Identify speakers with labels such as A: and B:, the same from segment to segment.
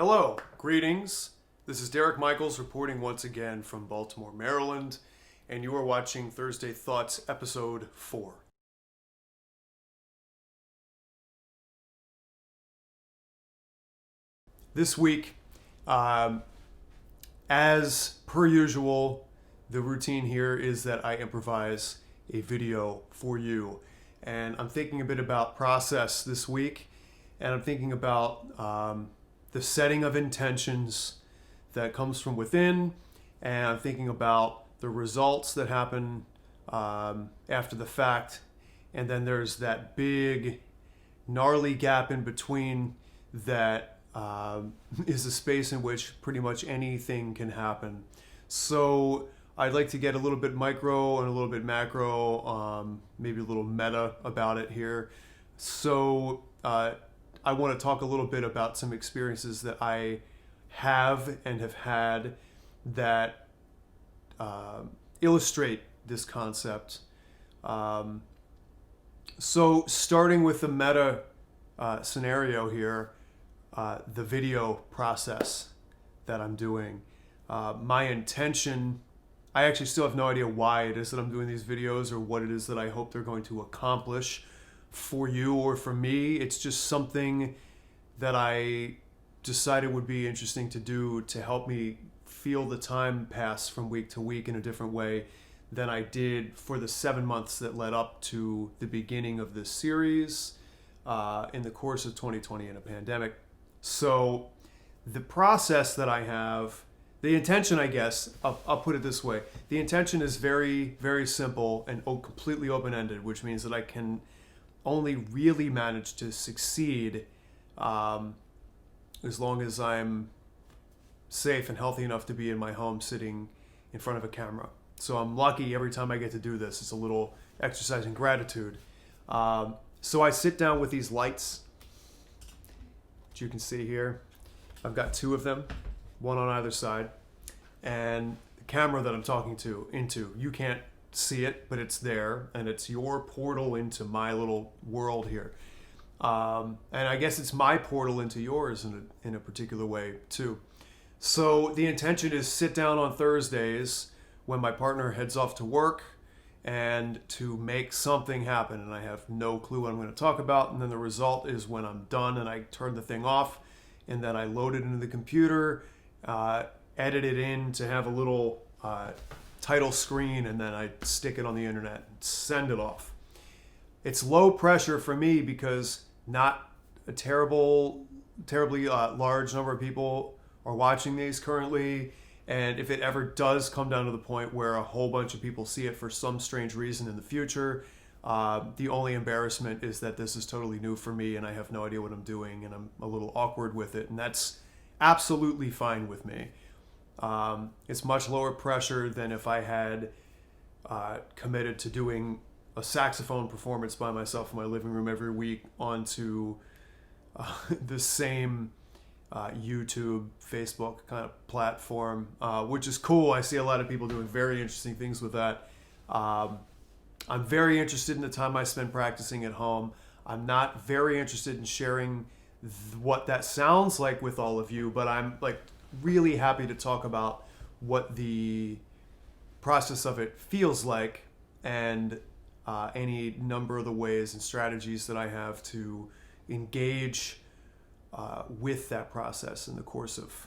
A: Hello, greetings. This is Derrick Michaels reporting once again from Baltimore, Maryland, and you are watching Thursday Thoughts Episode 4. This week, as per usual, the routine here is that I improvise a video for you. And I'm thinking a bit about process this week, and I'm thinking about the setting of intentions that comes from within, and I'm thinking about the results that happen after the fact, and then there's that big gnarly gap in between that is a space in which pretty much anything can happen. So I'd like to get a little bit micro and a little bit macro, maybe a little meta about it here. So I want to talk a little bit about some experiences that I have and have had that illustrate this concept. So starting with the meta scenario here, the video process that I'm doing. My intention, I actually still have no idea why it is that I'm doing these videos or what it is that I hope they're going to accomplish for you or for me. It's just something that I decided would be interesting to do to help me feel the time pass from week to week in a different way than I did for the 7 months that led up to the beginning of this series in the course of 2020 in a pandemic. So the process that I have, the intention, I guess, I'll put it this way. The intention is very, very simple and completely open-ended, which means that I can only really manage to succeed as long as I'm safe and healthy enough to be in my home sitting in front of a camera. So I'm lucky every time I get to do this. It's a little exercise in gratitude. So I sit down with these lights, which you can see here. I've got two of them, one on either side. And the camera that I'm talking into, you can't see it, but it's there, and it's your portal into my little world here. And I guess it's my portal into yours in a particular way too. So the intention is sit down on Thursdays when my partner heads off to work and to make something happen, and I have no clue what I'm going to talk about, and then the result is when I'm done and I turn the thing off, and then I load it into the computer, edit it in to have a little title screen, and then I stick it on the internet and send it off. It's low pressure for me because not a terribly large number of people are watching these currently, and if it ever does come down to the point where a whole bunch of people see it for some strange reason in the future, the only embarrassment is that this is totally new for me and I have no idea what I'm doing and I'm a little awkward with it, and that's absolutely fine with me. It's much lower pressure than if I had committed to doing a saxophone performance by myself in my living room every week onto the same YouTube, Facebook kind of platform, which is cool. I see a lot of people doing very interesting things with that. I'm very interested in the time I spend practicing at home. I'm not very interested in sharing what that sounds like with all of you, but I'm really happy to talk about what the process of it feels like and any number of the ways and strategies that I have to engage with that process in the course of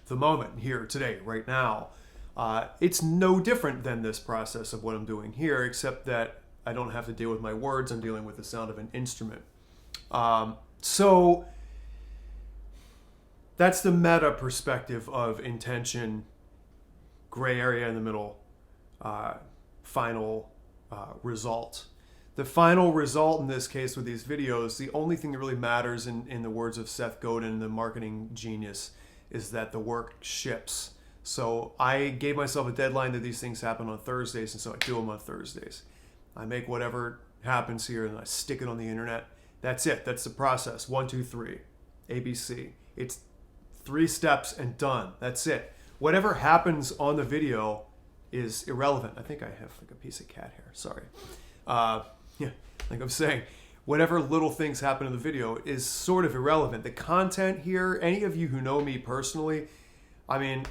A: the moment here today, right now. It's no different than this process of what I'm doing here, except that I don't have to deal with my words. I'm dealing with the sound of an instrument. So that's the meta perspective of intention, gray area in the middle, final result. The final result in this case with these videos, the only thing that really matters in the words of Seth Godin, the marketing genius, is that the work ships. So I gave myself a deadline that these things happen on Thursdays, and so I do them on Thursdays. I make whatever happens here and I stick it on the internet. That's it. That's the process. 1, 2, 3. ABC. It's 3 steps and done. That's it. Whatever happens on the video is irrelevant. I think I have a piece of cat hair. Sorry. Yeah, like I'm saying, whatever little things happen in the video is sort of irrelevant. The content here, any of you who know me personally, I mean,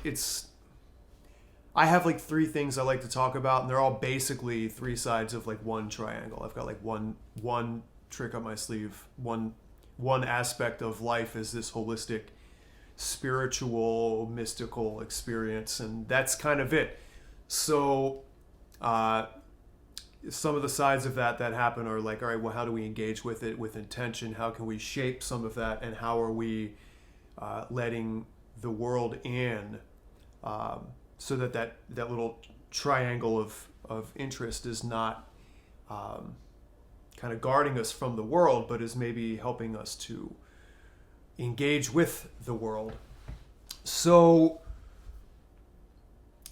A: I have like 3 things I like to talk about, and they're all basically 3 sides of like one triangle. I've got like one trick up my sleeve. One aspect of life is this holistic, spiritual, mystical experience, and that's kind of it. So some of the sides of that happen are like, all right, well, how do we engage with it with intention? How can we shape some of that? And how are we letting the world in so that little triangle of interest is not kind of guarding us from the world, but is maybe helping us to engage with the world. So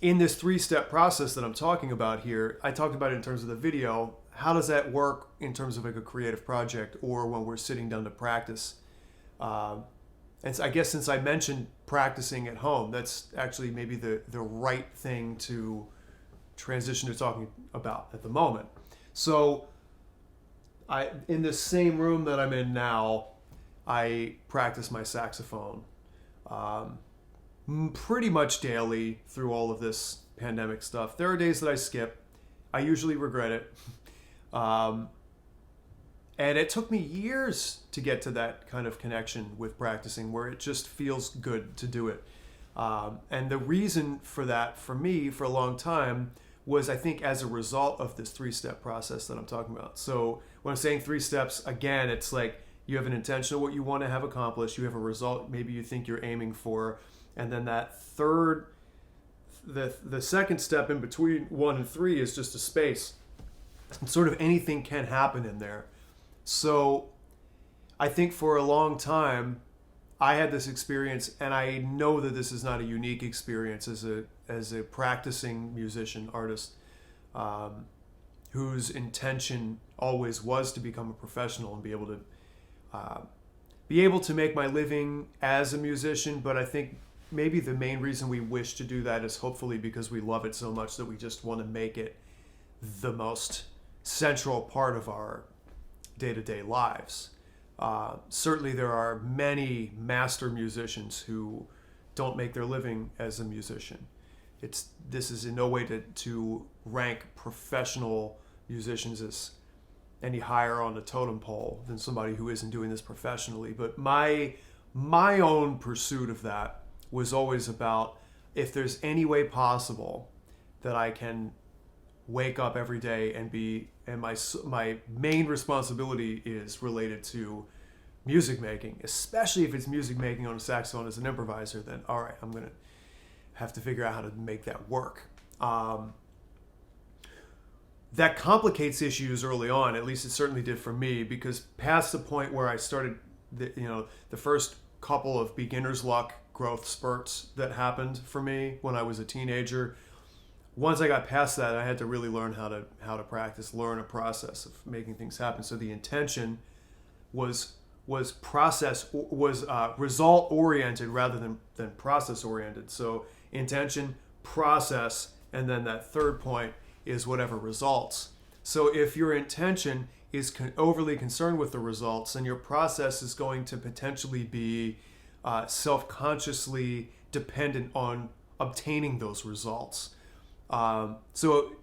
A: in this 3-step process that I'm talking about here, I talked about it in terms of the video. How does that work in terms of like a creative project or when we're sitting down to practice? And so I guess since I mentioned practicing at home, that's actually maybe the right thing to transition to talking about at the moment. So in the same room that I'm in now, I practice my saxophone pretty much daily through all of this pandemic stuff. There are days that I skip. I usually regret it. And it took me years to get to that kind of connection with practicing where it just feels good to do it. And the reason for that, for me, for a long time, was I think as a result of this 3-step process that I'm talking about. So when I'm saying 3 steps, again, it's like you have an intention of what you want to have accomplished. You have a result maybe you think you're aiming for. And then that third, the second step in between 1 and 3 is just a space. And sort of anything can happen in there. So I think for a long time, I had this experience, and I know that this is not a unique experience as a practicing musician, artist, whose intention always was to become a professional and be able to make my living as a musician. But I think maybe the main reason we wish to do that is hopefully because we love it so much that we just want to make it the most central part of our day-to-day lives. Certainly there are many master musicians who don't make their living as a musician. This is in no way to rank professional musicians as any higher on the totem pole than somebody who isn't doing this professionally. But my own pursuit of that was always about, if there's any way possible that I can wake up every day and my main responsibility is related to music making, especially if it's music making on a saxophone as an improviser, then all right, I'm gonna have to figure out how to make that work. That complicates issues early on, at least it certainly did for me, because past the point where I started the first couple of beginner's luck growth spurts that happened for me when I was a teenager, once I got past that, I had to really learn how to practice, learn a process of making things happen. So the intention was result oriented rather than process oriented. So intention, process, and then that third point is whatever results. So if your intention is overly concerned with the results, then your process is going to potentially be self-consciously dependent on obtaining those results. So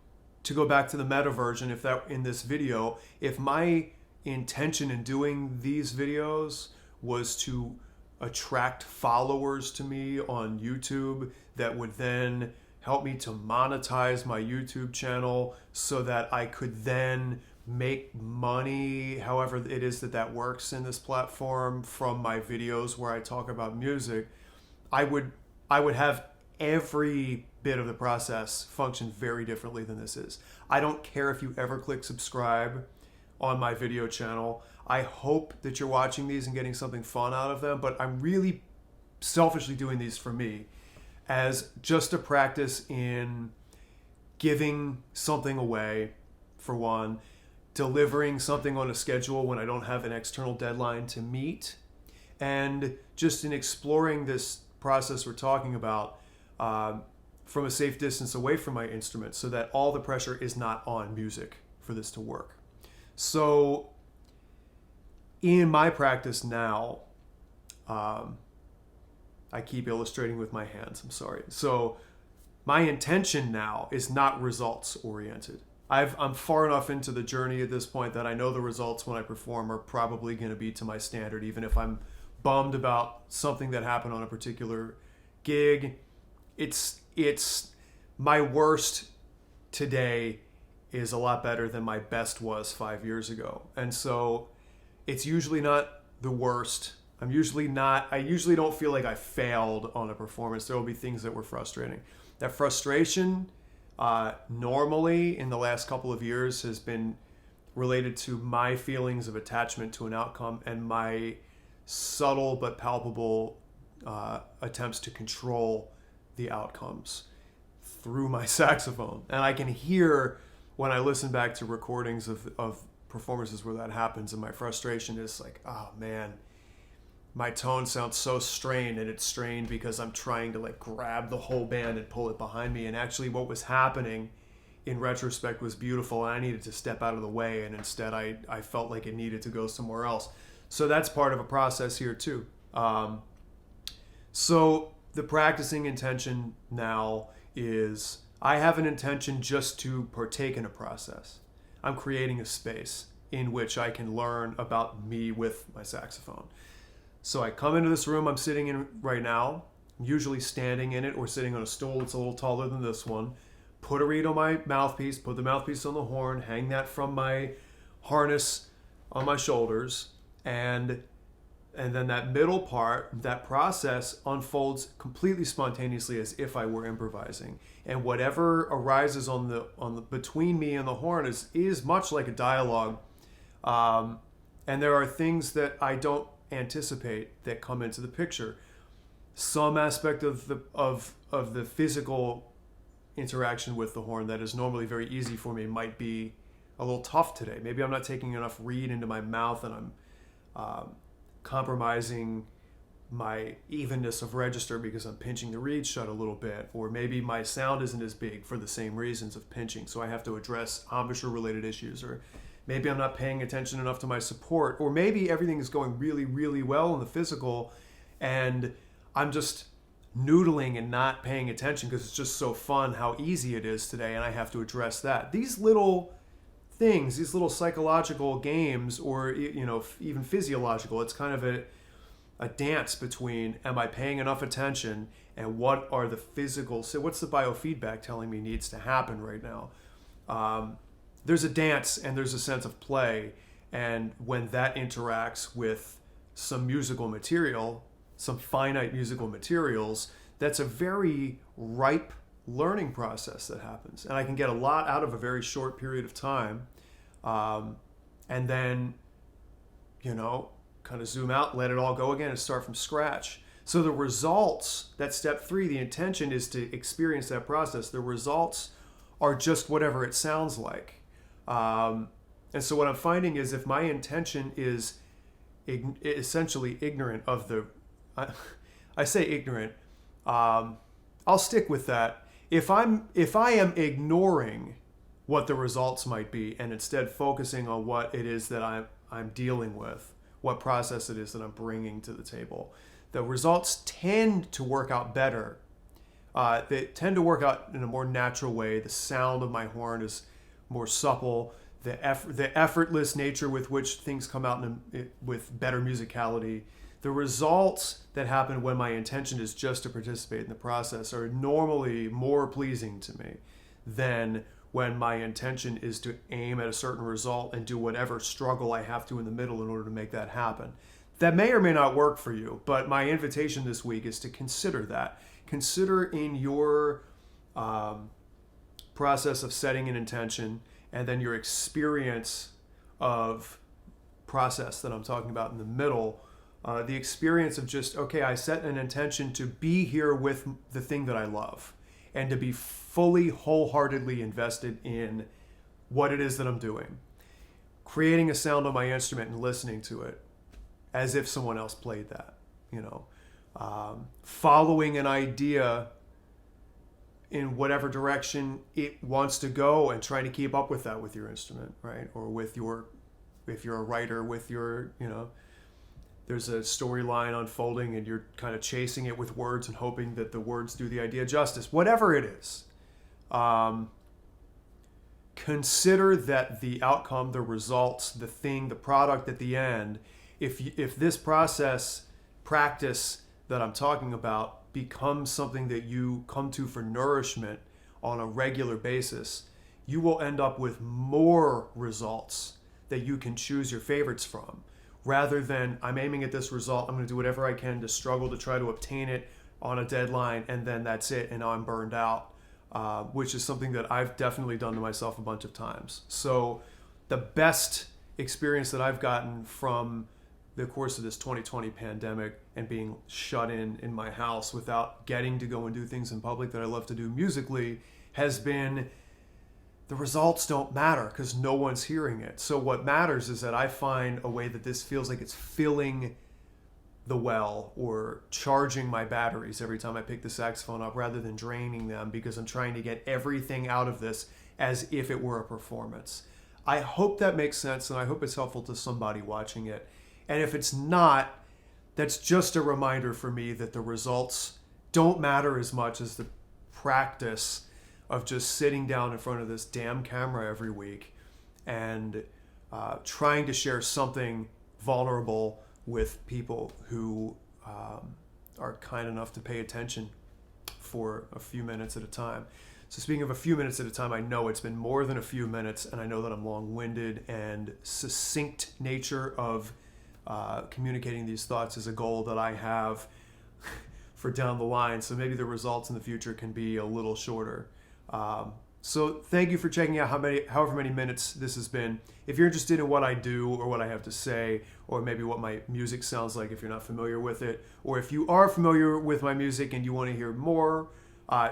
A: to go back to the meta version, in this video, if my intention in doing these videos was to attract followers to me on YouTube that would then help me to monetize my YouTube channel so that I could then make money, however it is that works in this platform, from my videos where I talk about music, I would have every bit of the process function very differently than this is. I don't care if you ever click subscribe on my video channel. I hope that you're watching these and getting something fun out of them, but I'm really selfishly doing these for me as just a practice in giving something away, for one, delivering something on a schedule when I don't have an external deadline to meet, and just in exploring this process we're talking about from a safe distance away from my instrument so that all the pressure is not on music for this to work. So in my practice now, I keep illustrating with my hands. I'm sorry. So my intention now is not results oriented. I'm far enough into the journey at this point that I know the results when I perform are probably going to be to my standard, even if I'm bummed about something that happened on a particular gig. It's my worst today is a lot better than my best was 5 years ago. And so it's usually not the worst. I usually don't feel like I failed on a performance. There will be things that were frustrating. That frustration normally in the last couple of years has been related to my feelings of attachment to an outcome and my subtle but palpable attempts to control the outcomes through my saxophone. And I can hear when I listen back to recordings of performances where that happens, and my frustration is like, oh man, my tone sounds so strained, and it's strained because I'm trying to like grab the whole band and pull it behind me. And actually what was happening in retrospect was beautiful, and I needed to step out of the way, and instead I felt like it needed to go somewhere else. So that's part of a process here too. So the practicing intention now is I have an intention just to partake in a process. I'm creating a space in which I can learn about me with my saxophone. So I come into this room I'm sitting in right now, usually standing in it or sitting on a stool that's a little taller than this one, put a reed on my mouthpiece, put the mouthpiece on the horn, hang that from my harness on my shoulders, and then that middle part, that process unfolds completely spontaneously as if I were improvising. And whatever arises on the between me and the horn is much like a dialogue. And there are things that I don't anticipate that come into the picture. Some aspect of the physical interaction with the horn that is normally very easy for me might be a little tough today. Maybe I'm not taking enough reed into my mouth, and I'm compromising my evenness of register because I'm pinching the reed shut a little bit, or maybe my sound isn't as big for the same reasons of pinching, so I have to address embouchure related issues, or maybe I'm not paying attention enough to my support, or maybe everything is going really, really well in the physical and I'm just noodling and not paying attention because it's just so fun how easy it is today, and I have to address that. These little things, these little psychological games, or even physiological, it's kind of a dance between am I paying enough attention and what are the physical, so what's the biofeedback telling me needs to happen right now. There's a dance and there's a sense of play, and when that interacts with some musical material, some finite musical materials, that's a very ripe learning process that happens, and I can get a lot out of a very short period of time, and then kind of zoom out, let it all go again, and start from scratch. So the results, that's step 3, the intention is to experience that process. The results are just whatever it sounds like, and so what I'm finding is if my intention is essentially ignorant of the I say ignorant, I'll stick with that. If I am ignoring what the results might be and instead focusing on what it is that I'm dealing with, what process it is that I'm bringing to the table, the results tend to work out better. They tend to work out in a more natural way. The sound of my horn is more supple. The effortless nature with which things come out with better musicality. The results that happen when my intention is just to participate in the process are normally more pleasing to me than when my intention is to aim at a certain result and do whatever struggle I have to in the middle in order to make that happen. That may or may not work for you, but my invitation this week is to consider that. Consider in your process of setting an intention, and then your experience of process that I'm talking about in the middle, the experience of just, okay, I set an intention to be here with the thing that I love and to be fully, wholeheartedly invested in what it is that I'm doing. Creating a sound on my instrument and listening to it as if someone else played that, following an idea in whatever direction it wants to go and trying to keep up with that with your instrument, right? Or with your if you're a writer with your, there's a storyline unfolding and you're kind of chasing it with words and hoping that the words do the idea justice. Whatever it is, consider that the outcome, the results, the thing, the product at the end, if this practice that I'm talking about becomes something that you come to for nourishment on a regular basis, you will end up with more results that you can choose your favorites from, rather than I'm aiming at this result, I'm going to do whatever I can to struggle to try to obtain it on a deadline, and then that's it, and now I'm burned out, which is something that I've definitely done to myself a bunch of times. So the best experience that I've gotten from the course of this 2020 pandemic and being shut in my house without getting to go and do things in public that I love to do musically has been, the results don't matter because no one's hearing it. So what matters is that I find a way that this feels like it's filling the well or charging my batteries every time I pick the saxophone up, rather than draining them, because I'm trying to get everything out of this as if it were a performance. I hope that makes sense, and I hope it's helpful to somebody watching it. And if it's not, that's just a reminder for me that the results don't matter as much as the practice of just sitting down in front of this damn camera every week and trying to share something vulnerable with people who are kind enough to pay attention for a few minutes at a time. So speaking of a few minutes at a time, I know it's been more than a few minutes, and I know that I'm long-winded, and succinct nature of communicating these thoughts is a goal that I have for down the line. So maybe the results in the future can be a little shorter. So thank you for checking out however many minutes this has been. If you're interested in what I do or what I have to say, or maybe what my music sounds like if you're not familiar with it, or if you are familiar with my music and you want to hear more,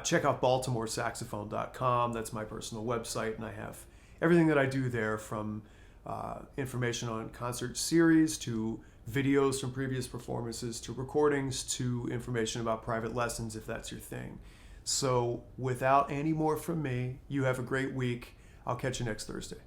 A: check out baltimoresaxophone.com. That's my personal website, and I have everything that I do there, from information on concert series to videos from previous performances to recordings to information about private lessons if that's your thing. So without any more from me, you have a great week. I'll catch you next Thursday.